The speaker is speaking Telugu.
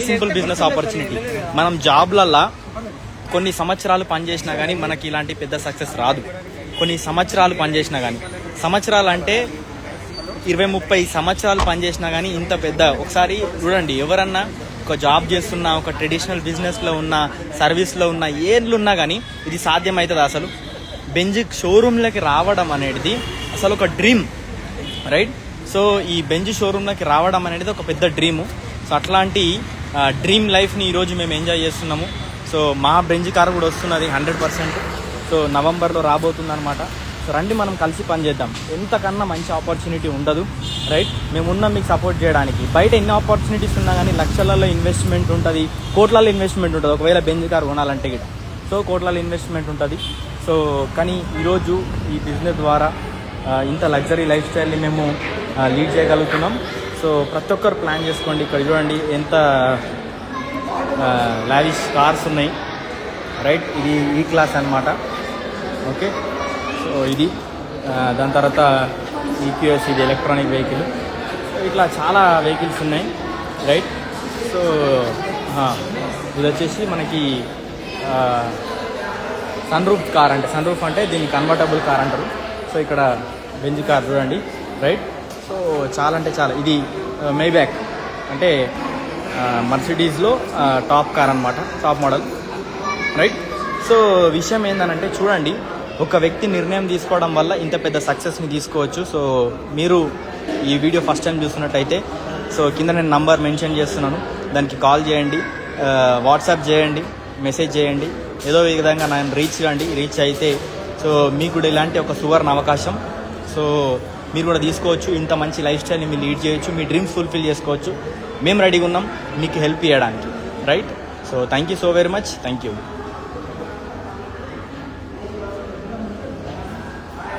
Simple business opportunity. మనం జాబ్లల్లా కొన్ని సంవత్సరాలు పనిచేసినా కానీ మనకి ఇలాంటి పెద్ద సక్సెస్ రాదు. కొన్ని సంవత్సరాలు పనిచేసినా కానీ, సంవత్సరాలు అంటే 20-30 సంవత్సరాలు పనిచేసినా కానీ ఇంత పెద్ద, ఒకసారి చూడండి, ఎవరన్నా ఒక జాబ్ చేస్తున్నా, ఒక ట్రెడిషనల్ బిజినెస్లో ఉన్న, సర్వీస్లో ఉన్న, ఏళ్ళు ఉన్నా కానీ ఇది సాధ్యమవుతుంది. అసలు బెంజ్ షోరూమ్లకి రావడం అనేది అసలు ఒక డ్రీమ్, రైట్? సో ఈ బెంజ్ షోరూమ్లకి రావడం అనేది ఒక పెద్ద డ్రీము. సో అట్లాంటి డ్రీమ్ లైఫ్ని ఈరోజు మేము ఎంజాయ్ చేస్తున్నాము. సో మా బెంజ్ కార్ కూడా వస్తున్నది 100%. సో నవంబర్లో రాబోతుంది అనమాట. సో రండి, మనం కలిసి పనిచేద్దాం. ఎంతకన్నా మంచి ఆపర్చునిటీ ఉండదు, రైట్? మేము ఉన్నాం మీకు సపోర్ట్ చేయడానికి. బయట ఎన్ని ఆపర్చునిటీస్ ఉన్నా కానీ లక్షలలో ఇన్వెస్ట్మెంట్ ఉంటుంది, కోట్లలో ఇన్వెస్ట్మెంట్ ఉంటుంది. ఒకవేళ బెంజ్ కార్ కొనాలంటే కూడా సో కోట్లలో ఇన్వెస్ట్మెంట్ ఉంటుంది. సో కానీ ఈరోజు ఈ బిజినెస్ ద్వారా ఇంత లగ్జరీ లైఫ్ స్టైల్ని మేము లీడ్ చేయగలుగుతున్నాం. సో ప్రతి ఒక్కరు ప్లాన్ చేసుకోండి. ఇక్కడ చూడండి ఎంత లావిష్ కార్స్ ఉన్నాయి, రైట్? ఇది ఈ క్లాస్ అనమాట. ఓకే, సో ఇది దాని తర్వాత ఈక్యూఎస్, ఇది ఎలక్ట్రానిక్ వెహికల్. ఇట్లా చాలా వెహికల్స్ ఉన్నాయి, రైట్? సో ఇది వచ్చేసి మనకి సన్ రూఫ్ కార్, అంటే సన్ రూఫ్ అంటే దీన్ని కన్వర్టబుల్ కార్ అంటారు. సో ఇక్కడ బెంజ్ కార్ చూడండి, రైట్? సో చాలా అంటే చాలా, ఇది మైబ్యాక్ అంటే మర్సిడీస్లో టాప్ కార్ అనమాట, టాప్ మోడల్, రైట్? సో విషయం ఏంటంటే చూడండి, ఒక వ్యక్తి నిర్ణయం తీసుకోవడం వల్ల ఇంత పెద్ద సక్సెస్ని తీసుకోవచ్చు. సో మీరు ఈ వీడియో ఫస్ట్ టైం చూస్తున్నట్టయితే సో కింద నేను నంబర్ మెన్షన్ చేస్తున్నాను, దానికి కాల్ చేయండి, వాట్సాప్ చేయండి, మెసేజ్ చేయండి. ఏదో విధంగా నన్ను రీచ్ అయితే సో మీకు కూడా ఇలాంటి ఒక సువర్ణ అవకాశం. సో మీరు కూడా తీసుకోవచ్చు, ఇంత మంచి లైఫ్ స్టైల్ని మీరు లీడ్ చేయొచ్చు, మీ డ్రీమ్స్ ఫుల్ఫిల్ చేసుకోవచ్చు. మేము రెడీగా ఉన్నాం మీకు హెల్ప్ చేయడానికి, right? So thank you so very much. Thank you.